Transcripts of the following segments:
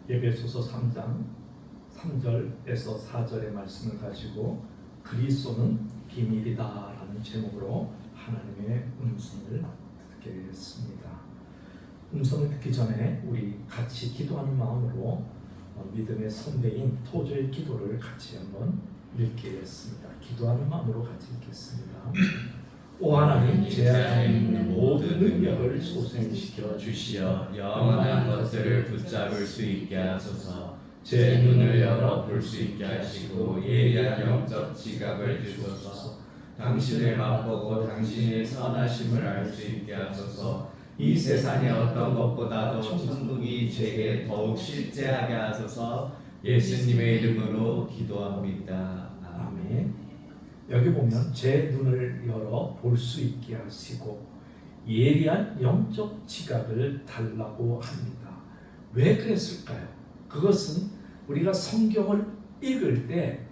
에베소서 3장 3절에서 4절의 말씀을 가지고 그리스도는 비밀이다라는 제목으로 하나님의 음성을 듣겠습니다. 음성을 듣기 전에 우리 같이 기도하는 마음으로 믿음의 선배인 토저의 기도를 같이 한번 읽겠습니다. 기도하는 마음으로 같이 읽겠습니다. 오 하나님, 제 안에 있는 모든 능력을 소생시켜 주시어 영원한 것들을 붙잡을 수 있게 하소서. 제 눈을 열어 볼 수 있게 하시고 예리한 영적 지각을 주소서. 당신을 맛보고 당신의 선하심을 알 수 있게 하소서. 이 세상의 어떤 것보다도 천국이 제게 더욱 실제하게 하소서. 예수님의 이름으로 기도합니다. 아멘. 여기 보면 제 눈을 열어 볼 수 있게 하시고 예리한 영적 지각을 달라고 합니다. 왜 그랬을까요? 그것은 우리가 성경을 읽을 때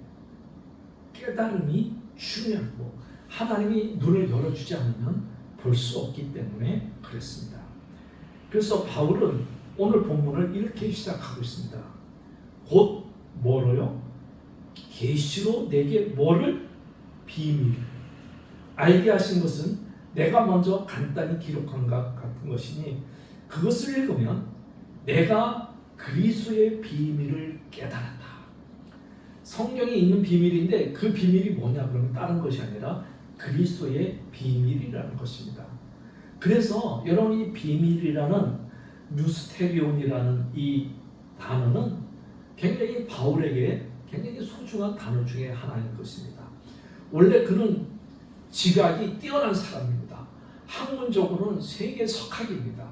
깨달음이 중요하고 하나님이 눈을 열어주지 않으면 볼 수 없기 때문에 그랬습니다. 그래서 바울은 오늘 본문을 이렇게 시작하고 있습니다. 곧 뭐로요? 계시로 내게 뭐를? 비밀. 알게 하신 것은 내가 먼저 간단히 기록한 것 같은 것이니 그것을 읽으면 내가 그리스도의 비밀을 깨달았다. 성경에 있는 비밀인데 그 비밀이 뭐냐 그러면 다른 것이 아니라 그리스도의 비밀이라는 것입니다. 그래서 여러분이 비밀이라는 미스테리온이라는 이 단어는 굉장히 바울에게 굉장히 소중한 단어 중에 하나인 것입니다. 원래 그는 지각이 뛰어난 사람입니다. 학문적으로는 세계 석학입니다.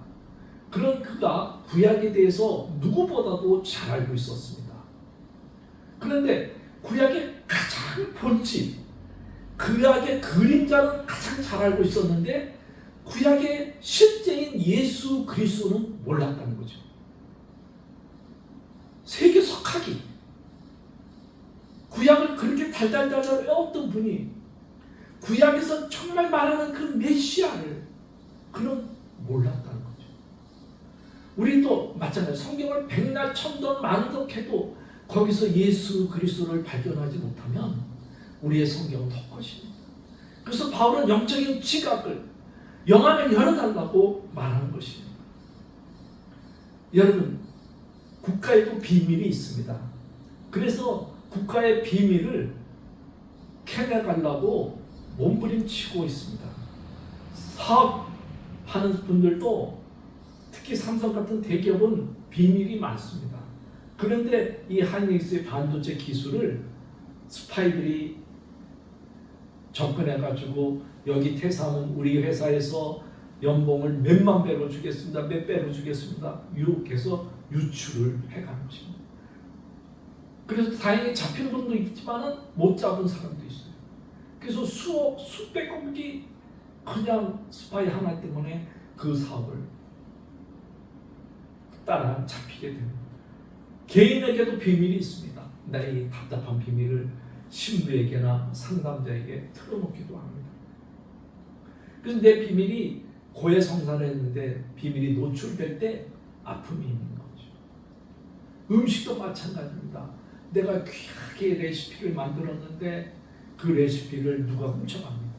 그런 그가 구약에 대해서 누구보다도 잘 알고 있었습니다. 그런데 구약의 가장 본질, 구약의 그림자는 가장 잘 알고 있었는데 구약의 실제인 예수 그리스도는 몰랐다는 거죠. 세계 석학이 구약을 그렇게 달달달달 외웠던 분이 구약에서 정말 말하는 그 메시아를 그는 몰랐다는 거죠. 우리도 마찬가지로 성경을 백날 천돈 만독해도 거기서 예수 그리스도를 발견하지 못하면 우리의 성경은 헛것입니다. 그래서 바울은 영적인 지각을 영안을 열어달라고 말하는 것입니다. 여러분, 국가에도 비밀이 있습니다. 그래서 국가의 비밀을 캐내가려고 몸부림치고 있습니다. 사업하는 분들도 특히 삼성 같은 대기업은 비밀이 많습니다. 그런데 이 하이닉스의 반도체 기술을 스파이들이 접근해가지고 여기 퇴사하면 우리 회사에서 연봉을 몇만 배로 주겠습니다. 몇 배로 주겠습니다. 유혹해서 유출을 해가는 것입니다. 그래서 다행히 잡힌 분도 있지만 못 잡은 사람도 있어요. 그래서 수억, 수백억이 그냥 스파이 하나 때문에 그 사업을 따라 잡히게 됩니다. 개인에게도 비밀이 있습니다. 나의 답답한 비밀을 신부에게나 상담자에게 털어놓기도 합니다. 그래서 내 비밀이 고해성사를 했는데 비밀이 노출될 때 아픔이 있는 거죠. 음식도 마찬가지입니다. 내가 귀하게 레시피를 만들었는데 그 레시피를 누가 훔쳐갑니다.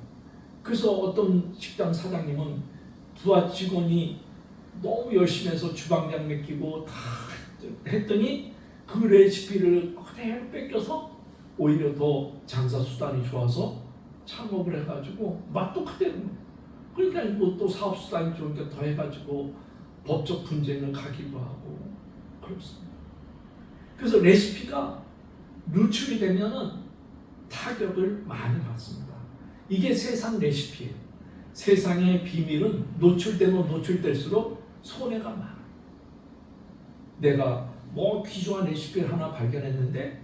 그래서 어떤 식당 사장님은 부하 직원이 너무 열심히 해서 주방장 맡기고 다 했더니 그 레시피를 그대로 뺏겨서 오히려 더 장사 수단이 좋아서 창업을 해가지고 맛도 그대로. 그러니까 뭐 또 사업 수단이 좋으니까 더 해가지고 법적 분쟁을 가기도 하고 그렇습니다. 그래서 레시피가 누출이 되면은 타격을 많이 받습니다. 이게 세상 레시피예요. 세상의 비밀은 노출되면 노출될수록 손해가 많아. 내가 뭐 귀중한 레시피를 하나 발견했는데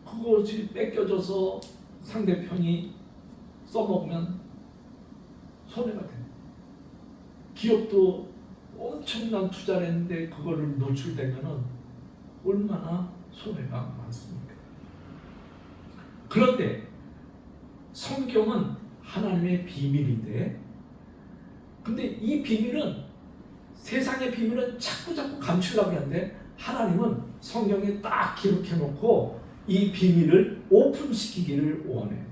그것이 뺏겨져서 상대편이 써먹으면 손해가 됩니다. 기업도 엄청난 투자를 했는데 그거를 노출되면은 얼마나 손해가 많습니까? 그런데 성경은 하나님의 비밀인데 근데 이 비밀은 세상의 비밀은 자꾸 감추려고 하는데 하나님은 성경에 딱 기록해 놓고 이 비밀을 오픈시키기를 원해요.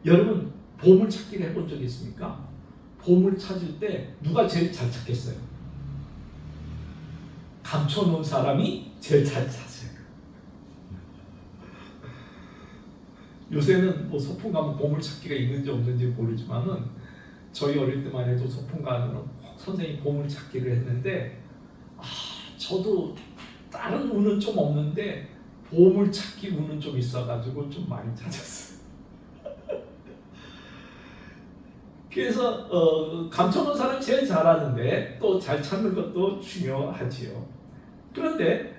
여러분 보물 찾기를 해본 적 있습니까? 보물 찾을 때 누가 제일 잘 찾겠어요? 감춰놓은 사람이 제일 잘 찾아요. 요새는 뭐 소풍 가면 보물 찾기가 있는지 없는지 모르지만은 저희 어릴 때만 해도 소풍 가면 선생님 보물 찾기를 했는데 저도 다른 운은 좀 없는데 보물 찾기 운은 좀 있어가지고 좀 많이 찾았어요. 그래서 감춰놓은 사람이 제일 잘하는데 또 잘 찾는 것도 중요하지요. 그런데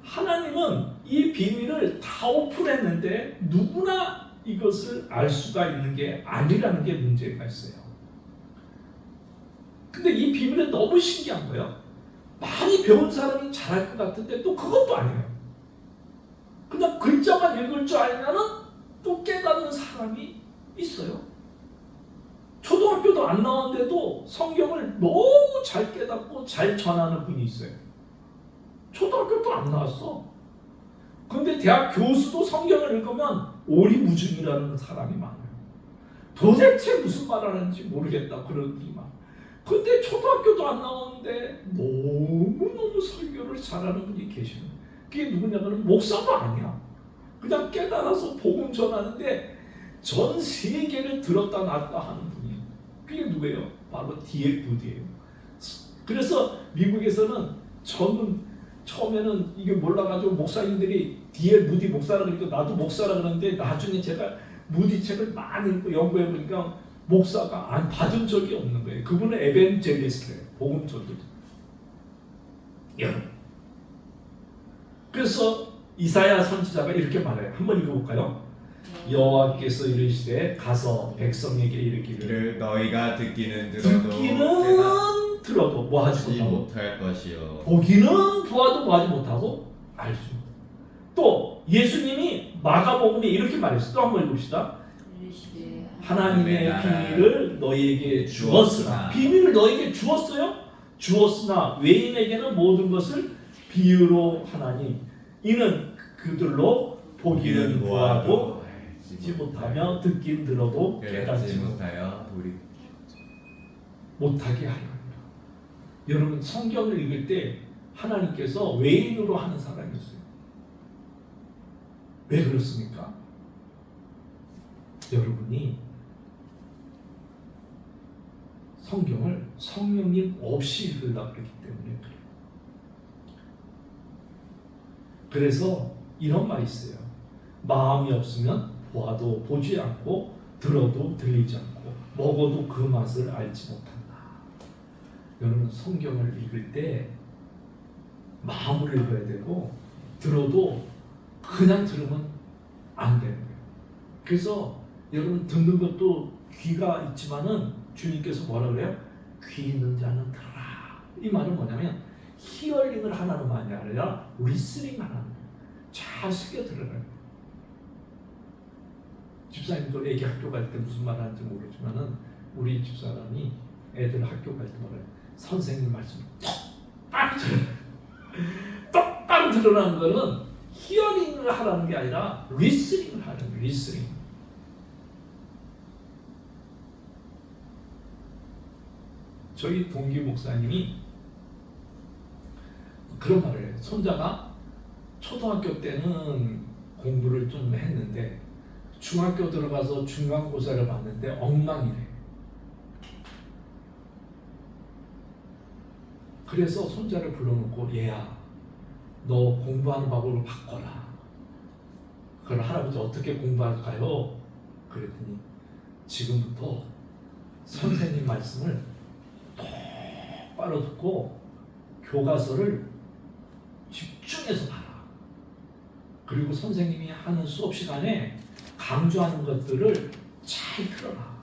하나님은 이 비밀을 다 오픈했는데 누구나 이것을 알 수가 있는 게 아니라는 게 문제가 있어요. 근데 이 비밀은 너무 신기한 거예요. 많이 배운 사람이 잘할 것 같은데 또 그것도 아니에요. 그냥 글자만 읽을 줄 알면은 또 깨닫는 사람이 있어요. 초등학교도 안 나왔는데도 성경을 너무 잘 깨닫고 잘 전하는 분이 있어요. 초등학교도 안 나왔어. 근데 대학 교수도 성경을 읽으면 오리무중이라는 사람이 많아요. 도대체 무슨 말 하는지 모르겠다 그러기만. 근데 초등학교도 안 나오는데 너무너무 설교를 잘하는 분이 계시는 거예요. 그게 누구냐면 목사도 아니야. 그냥 깨달아서 복음 전하는데 전 세계를 들었다 놨다 하는 분이에요. 그게 누구예요? 바로 D.L. 무디예요. 그래서 미국에서는 저는 처음에는 이게 몰라가지고 목사님들이 D.L. 무디 목사라 그러니까 나도 목사라 그러는데 나중에 제가 무디 책을 많이 읽고 연구해보니까 목사가 안 받은 적이 없는 거예요. 그분은 에벤젤리스트예요. 복음 전도자. 그래서 이사야 선지자가 이렇게 말해요. 한번 읽어볼까요? 여호와께서 이르시되 가서 백성에게 이르기를 너희가 듣기는 들어도 뭐 하지 못하고 못할 것이요 보기는 보아도 뭐 하지 못하고 알지 못하고. 또 예수님이 마가복음에 이렇게 말했어요. 또 한번 읽읍시다. 하나님의 비밀을 너희에게 주었으나. 비밀을 너희에게 주었어요? 주었으나 외인에게는 모든 것을 비유로 하나니 이는 그들로 보기는 보아도 알지 못하며 듣긴 들어도 깨닫지 못하게 하려. 여러분 성경을 읽을 때 하나님께서 외인으로 하는 사람이었어요. 왜 그렇습니까? 여러분이 성경을 성령님 없이 읽으려고 그랬기 때문에 그래요. 그래서 이런 말이 있어요. 마음이 없으면 보아도 보지 않고 들어도 들리지 않고 먹어도 그 맛을 알지 못한다. 여러분 성경을 읽을 때 마음으로 읽어야 되고 들어도 그냥 들으면 안 되는 거예요. 그래서 여러분 듣는 것도 귀가 있지만은 주님께서 뭐라 그래요? 귀 있는 자는 들어라. 이 말은 뭐냐면 히어링을 하라는 말이 아니라 리스닝 하라는 거예요. 잘 새겨 들으라는 거예요. 집사님도 애기 학교 갈 때 무슨 말 하는지 모르지만은 우리 집사람이 애들 학교 갈 때 뭐래요? 선생님 말씀 똑바로 들으라. 똑바로 들으라는 거는 히어링을 하라는 게 아니라 리스닝을 하라는 거예요. 리스닝. 저희 동기 목사님이 그런 말을 해요. 손자가 초등학교 때는 공부를 좀 했는데 중학교 들어가서 중간고사를 봤는데 엉망이래. 그래서 손자를 불러놓고 얘야 너 공부하는 방법을 바꿔라. 그럼 할아버지 어떻게 공부할까요? 그랬더니 지금부터 선생님 말씀을 똑바로 듣고 교과서를 집중해서 봐라. 그리고 선생님이 하는 수업 시간에 강조하는 것들을 잘 들어라.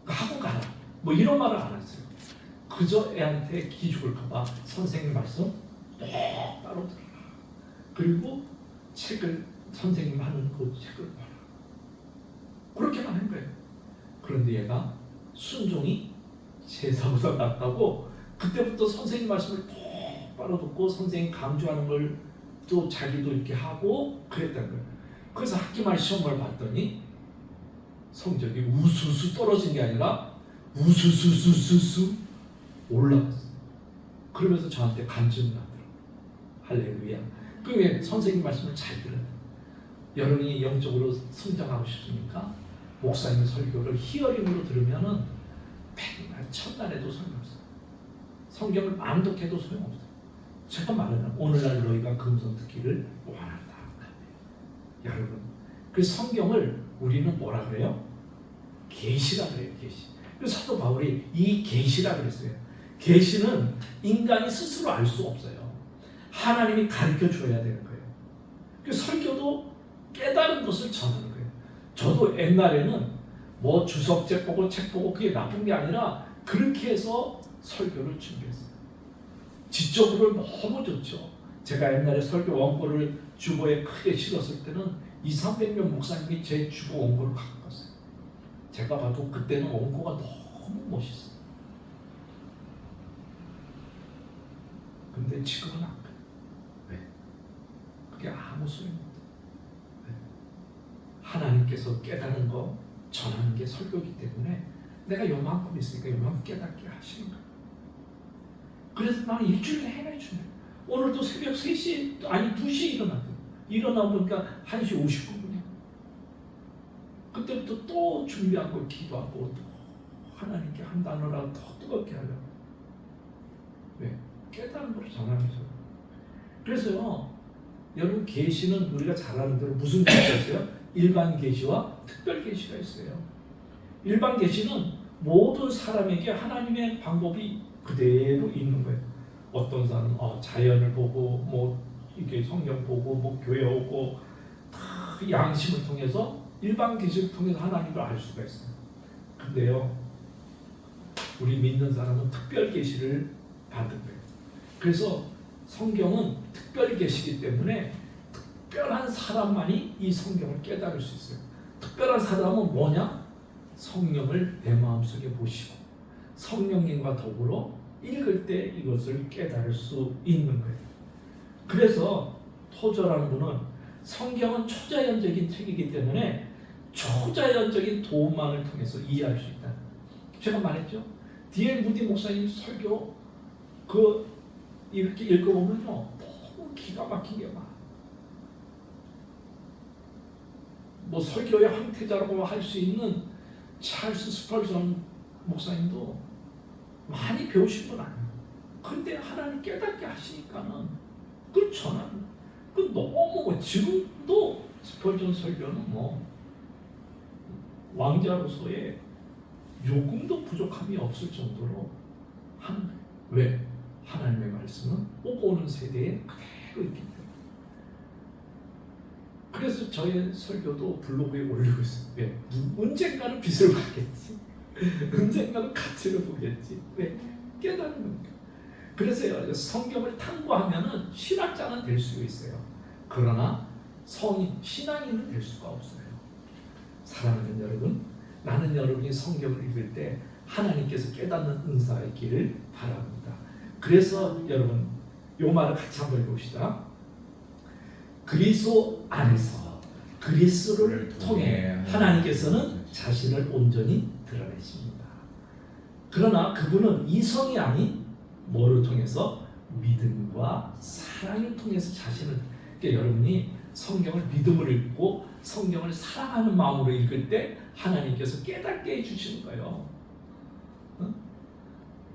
하고 가라. 뭐 이런 말을 안 했어요. 그저 애한테 기죽을까봐 선생님 말씀 똑바로 들어라. 그리고 책을 선생님 하는 그 책을 봐라. 그렇게만 한 거예요. 그런데 얘가 순종이 제사보다 낫다고 그때부터 선생님 말씀을 똑바로 듣고 선생님 강조하는 걸 또 자기도 이렇게 하고 그랬다는 거예요. 그래서 학기 말 시험을 봤더니 성적이 우수수 떨어진 게 아니라 우수수수수수 올라갔어요. 그러면서 저한테 간증을 하더라고요. 할렐루야. 그게 선생님 말씀을 잘 들어요. 여러분이 영적으로 성장하고 싶습니까? 목사님 설교를 히어링으로 들으면은 백날 첫날에도 소용없어요. 성경을 암독해도 소용없어요. 제가 말하는 오늘날 너희가 그 음성 듣기를 원한다. 여러분, 그 성경을 우리는 뭐라 그래요? 계시라 그래요. 계시. 그래서 사도 바울이 이 계시라 그랬어요. 계시는 인간이 스스로 알 수 없어요. 하나님이 가르쳐 줘야 되는 거예요. 그 설교도 깨달은 것을 전하는 거예요. 저도 옛날에는 뭐 주석책 보고 책 보고 그게 나쁜 게 아니라 그렇게 해서 설교를 준비했어요. 지적으로 너무 좋죠. 제가 옛날에 설교 원고를 주보에 크게 실었을 때는 200~300명 목사님이 제 주보 원고를 갖고 갔어요. 제가 봐도 그때는 원고가 너무 멋있어요. 근데 지금은 안 그래요. 왜? 그게 아무 소용없어요. 하나님께서 깨달은 거 전하는 게 설교이기 때문에 내가 요만큼 있으니까 요만큼 깨닫게 하시는 거예요. 그래서 나는 일주일에 해내주네. 오늘도 새벽 3시 아니 2시에 일어났거든. 일어나 보니까 1시 59분이야. 그때부터 또 준비하고 기도하고 또 하나님께 한다느라 더 뜨겁게 하려고. 왜? 깨달은 걸 전하면서. 그래서요, 여러분 계시는 우리가 잘 아는 대로 무슨 계시가 있어요? 일반 계시와 특별 계시가 있어요. 일반 계시는 모든 사람에게 하나님의 방법이 그대로 있는 거예요. 어떤 사람은 자연을 보고 뭐 이게 성경 보고 뭐 교회 오고 다 양심을 통해서 일반 계시를 통해서 하나님을 알 수가 있어요. 근데요, 우리 믿는 사람은 특별 계시를 받은 거예요. 그래서 성경은 특별 계시이기 때문에 특별한 사람만이 이 성경을 깨달을 수 있어요. 특별한 사람은 뭐냐? 성령을 내 마음속에 모시고 성령님과 더불어 읽을 때 이것을 깨달을 수 있는 거예요. 그래서 토저라는 분은 성경은 초자연적인 책이기 때문에 초자연적인 도움만을 통해서 이해할 수 있다. 제가 말했죠. D.L. 무디 목사님 설교 이렇게 읽어보면요 너무 기가 막힌 게 많아. 뭐 설교의 황태자라고 할 수 있는 찰스 스펄전 목사님도 많이 배우신 분 아니에요. 근데 하나님 깨닫게 하시니까는 그걸 전하는 그 너무 지금도 스펄전 설교는 뭐 왕자로서의 요금도 부족함이 없을 정도로 하는 거예요. 왜? 하나님의 말씀은 오고 오는 세대에 그대로 있기 때문에. 그래서 저의 설교도 블로그에 올리고 있어요. 왜? 언젠가는 빛을 받겠지. 언젠가는 가치를 보겠지. 왜? 깨닫는 겁니다. 그래서 성경을 탐구하면은 신학자는 될 수 있어요. 그러나 성인, 신앙인은 될 수가 없어요. 사랑하는 여러분, 나는 여러분이 성경을 읽을 때 하나님께서 깨닫는 은사가 있기를 바랍니다. 그래서 여러분, 요 말을 같이 한번 읽읍시다. 그리스도 안에서 그리스도를 통해 하나님께서는 자신을 온전히 드러내십니다. 그러나 그분은 이성이 아닌 뭐를 통해서? 믿음과 사랑을 통해서 자신을. 그러니까 여러분이 성경을 믿음으로 읽고 성경을 사랑하는 마음으로 읽을 때 하나님께서 깨닫게 해주시는 거예요.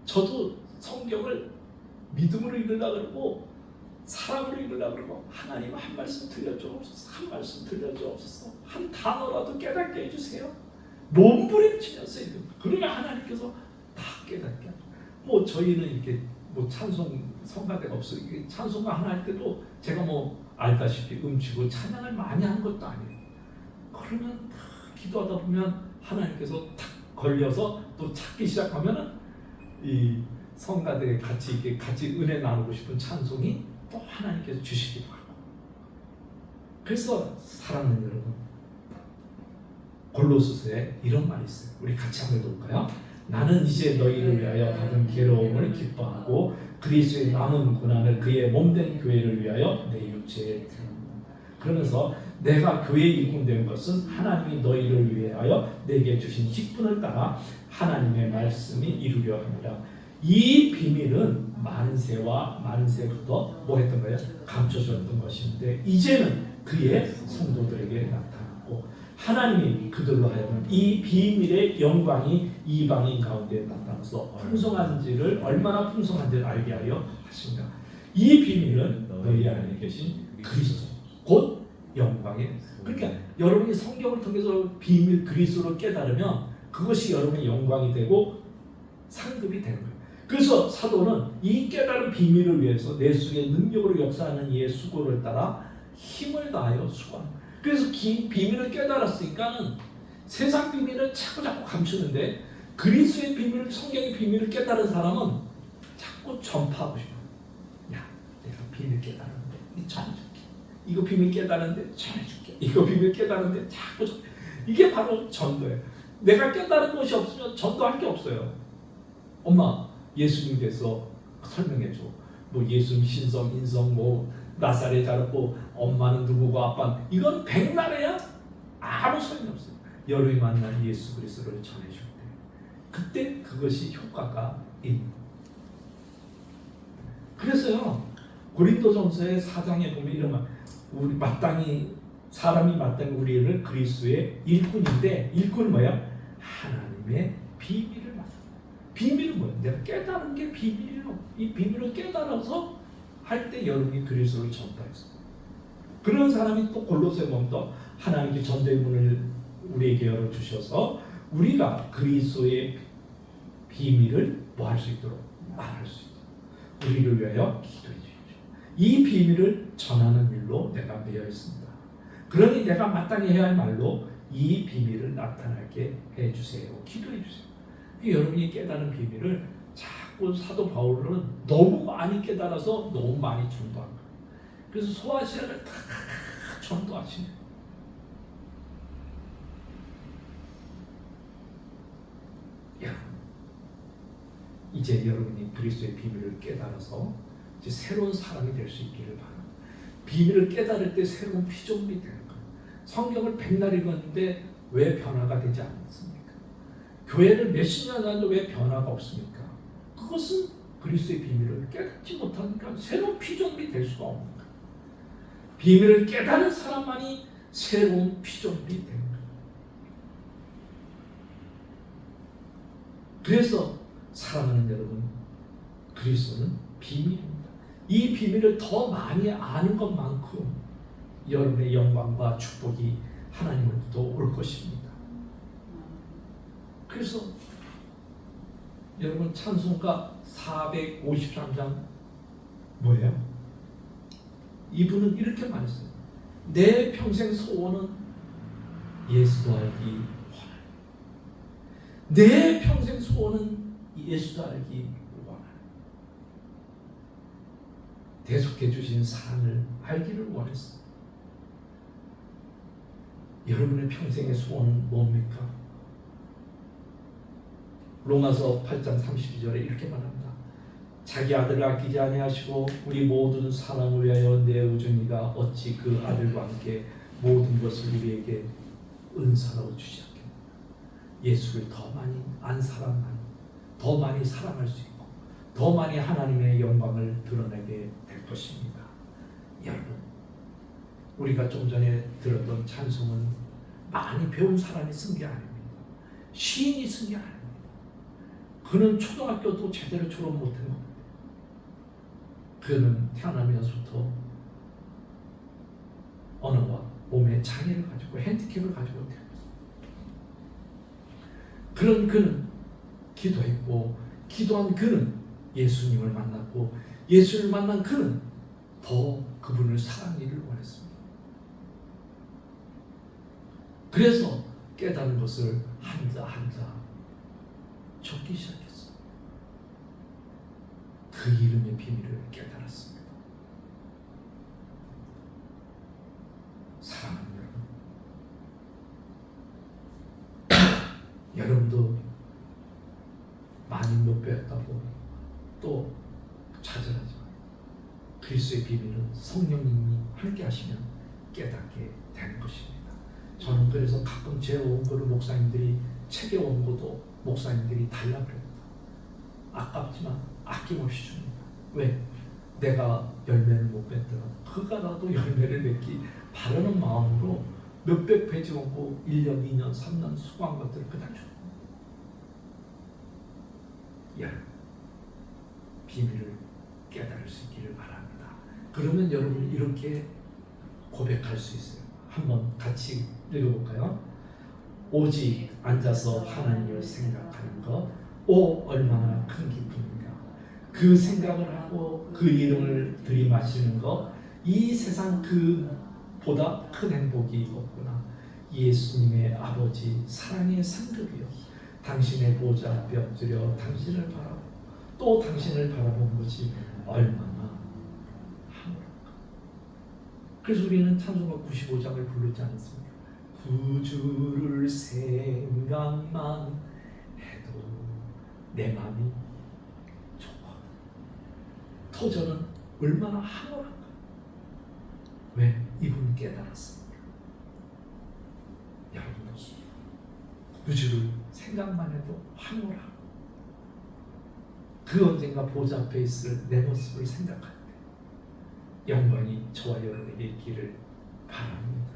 저도 성경을 믿음으로 읽으려고 그러고 사랑으로 읽으려고 그러고 하나님 한 말씀 들려주옵소서, 한 말씀 들려주옵소서, 한 단어라도 깨닫게 해주세요. 몸부림치면서 읽는. 그러면 하나님께서 다 깨닫게 하죠. 뭐 저희는 이렇게 뭐 찬송 성가대가 없어요. 찬송가 하나 할 때도 제가 뭐 알다시피 음치고 찬양을 많이 한 것도 아니에요. 그러면 다 기도하다 보면 하나님께서 탁 걸려서 또 찾기 시작하면은 이 성가대에 같이 은혜 나누고 싶은 찬송이 또 하나님께서 주시기도 하고. 그래서 사랑하는 여러분, 골로새서에 이런 말이 있어요. 우리 같이 한번 읽어볼까요? 나는 이제 너희를 위하여 받은 괴로움을 기뻐하고 그리스도의 남은 고난을 그의 몸된 교회를 위하여 내 육체에 드린다. 그러면서 내가 교회의 일꾼 된 것은 하나님이 너희를 위하여 내게 주신 직분을 따라 하나님의 말씀이 이루려 합니다. 이 비밀은 많은 세와 많은 세부터 뭐 했던 거예요? 감춰졌던 것인데 이제는 그의 성도들에게 나타났고 하나님이 그들로 하여금 이 비밀의 영광이 이방인 가운데 나타나서 풍성한지를 얼마나 풍성한지를 알게 하여 하신다. 이 비밀은 너희 안에 계신 그리스도 곧 영광의. 그러니까 여러분이 성경을 통해서 비밀 그리스도를 깨달으면 그것이 여러분의 영광이 되고 상급이 되는 거예요. 그래서 사도는 이 깨달은 비밀을 위해서 내 속에 능력으로 역사하는 이의 수고를 따라 힘을 다하여 수고합니다. 그래서 비밀을 깨달았으니까는 세상 비밀을 자꾸 감추는데 그리스도의 비밀, 성경의 비밀을 깨달은 사람은 자꾸 전파하고 싶어요. 야, 내가 비밀 깨달았는데 이 전해줄게. 이거 비밀 깨달았는데 전해줄게. 이거 비밀 깨달았는데 자꾸 이게 바로 전도예요. 내가 깨달은 것이 없으면 전도할 게 없어요. 엄마, 예수님 대해서 설명해줘. 뭐 예수님 신성, 인성, 뭐 나사렛 자랐고 엄마는 누구고 아빠는 이건 백날에야 아무 소용이 없어요. 여러분이 만난 예수 그리스도를 전해줄 때 그때 그것이 효과가 있는. 그래서요 고린도전서의 4장에 보면 이런 말, 우리 마땅히 사람이 마땅히 우리를 그리스도의 일꾼인데 일꾼은 뭐야? 하나님의 비밀을 말합니다. 비밀은 뭐야? 내가 깨달은 게 비밀이에요. 이 비밀을 깨달아서 할 때 여러분이 그리스도를 전파했어요. 그런 사람이 또 골로새 보면 또 하나님께 전도의 문을 우리에게 열어주셔서 우리가 그리스도의 비밀을 뭐 할 수 있도록 말할 수 있도록 우리를 위하여 기도해 주십시오. 이 비밀을 전하는 일로 내가 매여 있습니다. 그러니 내가 마땅히 해야 할 말로 이 비밀을 나타나게 해주세요. 기도해 주세요. 여러분이 깨달은 비밀을 자꾸 사도 바울은 너무 많이 깨달아서 너무 많이 전도한 거예요. 그래서 소아시아를 다 전도하시네요. 여러분, 이제 여러분이 그리스도의 비밀을 깨달아서 이제 새로운 사람이 될 수 있기를 바랍니다. 비밀을 깨달을 때 새로운 피조물이 되는 거예요. 성경을 백날 읽었는데 왜 변화가 되지 않습니까? 교회를 몇십 년 하는데 왜 변화가 없습니까? 그것은 그리스도의 비밀을 깨닫지 못하니까 새로운 피조물이 될 수가 없는 거예요. 비밀을 깨달은 사람만이 새로운 피조물이 되는 거예요. 그래서 사랑하는 여러분, 그리스도는 비밀입니다. 이 비밀을 더 많이 아는 것만큼 여러분의 영광과 축복이 하나님으로부터 올 것입니다. 그래서 여러분 찬송가 453장 뭐예요? 이분은 이렇게 말했어요. 내 평생 소원은 예수도 알기 원하네. 내 평생 소원은 예수도 알기 원하네. 대속해 주신 사랑을 알기를 원했어. 여러분의 평생의 소원은 뭡니까? 로마서 8장 32절에 이렇게 말합니다. 자기 아들을 아끼지 아니하시고 우리 모든 사람을 위하여 내어주니가 어찌 그 아들과 함께 모든 것을 우리에게 은사로 주지 않겠느냐. 예수를 더 많이 안 사랑하니 더 많이 사랑할 수 있고 더 많이 하나님의 영광을 드러내게 될 것입니다. 여러분, 우리가 좀 전에 들었던 찬송은 많이 배운 사람이 쓴 게 아닙니다. 시인이 쓴 게 아닙니다. 그는 초등학교도 제대로 졸업 못한 겁니다. 그는 태어나면서부터 언어와 몸의 장애를 가지고 핸디캡을 가지고 태어났습니다. 그런 그는 기도했고 기도한 그는 예수님을 만났고 예수를 만난 그는 더 그분을 사랑하기를 원했습니다. 그래서 깨달은 것을 한자 한자 적기 시작했어요. 그 이름의 비밀을 깨달았습니다. 사랑하는 여러분, 여러분도 좌절하지 마요. 그리스도의 비밀은 성령님이 함께 하시면 깨닫게 되는 것입니다. 저는 그래서 가끔 제 원고를 목사님들이 책의 원고도 목사님들이 달라고 합니다. 아깝지만 아낌없이 줍니다. 왜? 내가 열매를 못 맺더라도 그가라도 열매를 맺기 바라는 마음으로 몇백 페이지 원고 1년, 2년, 3년 수고한 것들을 그냥 줍니다. 여러분, 비밀을 깨달을 수 있기를 바랍니다. 그러면 여러분 이렇게 고백할 수 있어요. 한번 같이 읽어볼까요? 오직 앉아서 하나님을 생각하는 것, 오 얼마나 큰 기쁨인가. 그 생각을 하고 그 이름을 들이마시는 것, 이 세상 그보다 큰 행복이 없구나. 예수님의 아버지 사랑의 상급이요, 당신의 보좌 앞에 엎드려 당신을 바라보고 또 당신을 바라본 것이 얼마나 하늘한가. 그래서 우리는 찬송가 95장을 부르지 않습니까? 구주를 생각만 해도 내 마음이 좋거든. 터전은 얼마나 황홀한가. 왜? 이분을 깨달았습니다. 여러분도 구주를 생각만 해도 황홀하고 그 언젠가 보좌 앞에 있을 내 모습을 생각할 때 영광이 저와 여러분에게 있기를 바랍니다.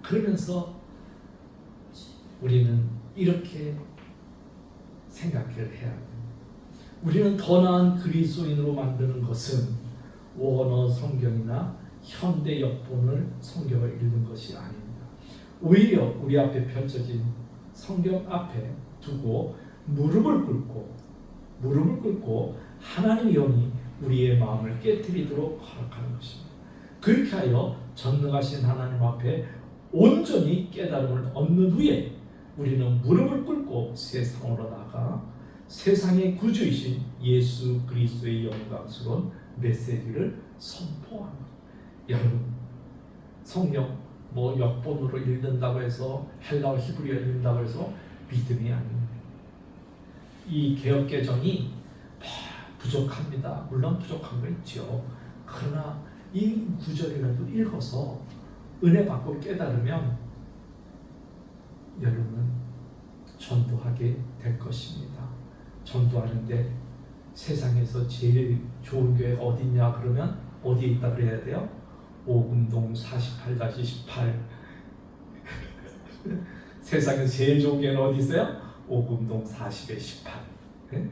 그러면서 우리는 이렇게 생각을 해야 합니다. 우리는 더 나은 그리스도인으로 만드는 것은 원어 성경이나 현대 역본을 성경을 읽는 것이 아닙니다. 오히려 우리 앞에 펼쳐진 성경 앞에 두고 무릎을 꿇고 하나님의 영이 우리의 마음을 깨트리도록 허락하는 것입니다. 그렇게 하여 전능하신 하나님 앞에 온전히 깨달음을 얻는 후에 우리는 무릎을 꿇고 세상으로 나가 세상의 구주이신 예수 그리스도의 영광스러운 메시지를 선포하는 것. 여러분, 성경 역본으로 읽는다고 해서 헬라어 히브리어 읽는다고 해서 믿음이 아닙니다. 이 개혁개정이 부족합니다. 물론 부족한 거 있죠. 그러나 이 구절이라도 읽어서 은혜 받고 깨달으면 여러분은 전도하게 될 것입니다. 전도하는데 세상에서 제일 좋은 교회가 어디냐 그러면 어디에 있다 그래야 돼요? 오금동 48-18. 세상에서 제일 좋은 교회는 어디 있어요? 오금동 40-18. 네?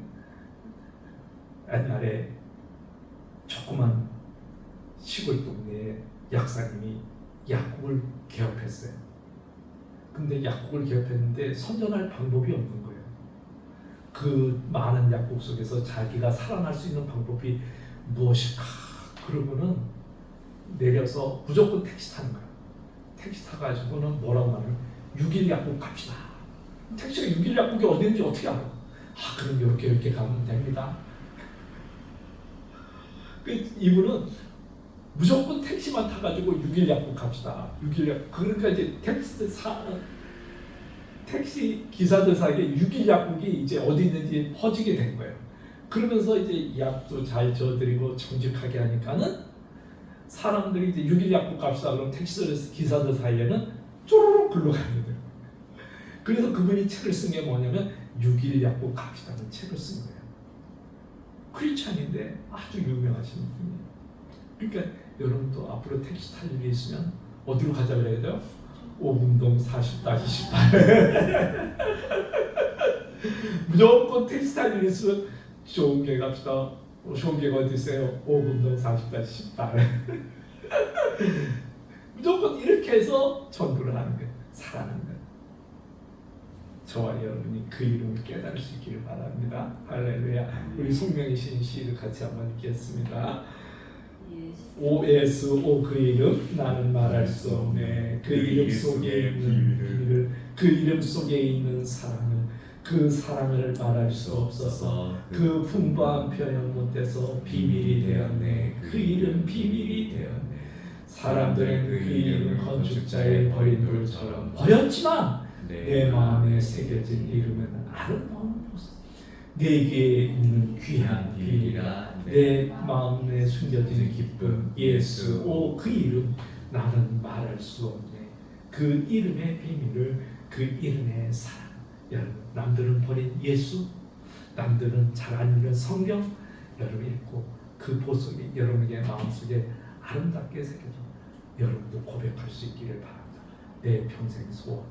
옛날에 조그만 시골 동네에 약사님이 약국을 개업했어요. 근데 약국을 개업했는데 선전할 방법이 없는 거예요. 그 많은 약국 속에서 자기가 살아날 수 있는 방법이 무엇일까? 그러고는 내려서 무조건 택시 타는 거예요. 택시 타가지고는 뭐라고 하냐면 6일 약국 갑시다. 택시가 6일 약국이 어딘지 어떻게 알아? 그럼 이렇게 가면 됩니다. 이분은 무조건 택시만 타가지고 6일 약국 갑시다. 6일 약국. 그러니까 이제 택시 기사들 사이에 6일 약국이 이제 어디 있는지 퍼지게 된 거예요. 그러면서 이제 약도 잘 줘드리고 정직하게 하니까는 사람들이 이제 6일 약국 갑시다. 그럼 택시 기사들 사이에는 쪼르륵 굴러가게 돼요. 그래서 그분이 책을 쓴 게 뭐냐면 6일 약국 갑시다는 책을 쓴 거예요. 크리스찬인데 아주 유명하신 분이에요. 그러니까 여러분도 앞으로 택시 탈 일이 있으면 어디로 가자 그래야 돼요? 오금동 40-18. 무조건 택시 탈 일이 있으면 좋은 게 갑시다. 좋은 게가 어디 있어요? 오금동 40-18. 무조건 이렇게 해서 전도를 하는 거예요. 살아가는 거예요. 저와 여러분이 그 이름을 깨달을 수 있기를 바랍니다. 할렐루야. 우리 송명이신 시를 같이 한번 읽겠습니다. 오예수 그 이름 나는 말할 수 없네. 그 이름 속에 있는 비밀을, 그 이름 속에 있는 사랑을, 그 사랑을 말할 수 없어서 그 풍부한 표현 못해서 비밀이 되었네. 그 이름 비밀이 되었네. 사람들은 그 이름 건축자의 버린 돌처럼 버렸지만 내 마음에 새겨진 이름은 아름다운 곳. 내게 있는 귀한 비밀이라 내 마음에 숨겨진 기쁨 예수. 오, 그 이름 나는 말할 수 없네. 그 이름의 비밀을, 그 이름의 사랑. 여러분, 남들은 버린 예수, 남들은 잘 안 읽는 성경, 여러분 읽고 그 보석이 여러분의 마음속에 아름답게 새겨져 여러분도 고백할 수 있기를 바랍니다. 내 평생 소원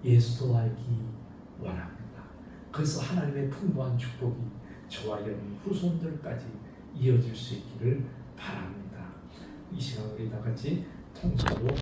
예수도 알기 원합니다. 그래서 하나님의 풍부한 축복이 저와 여러분 후손들까지 이어질 수 있기를 바랍니다. 이 시간 우리 다 같이 통성으로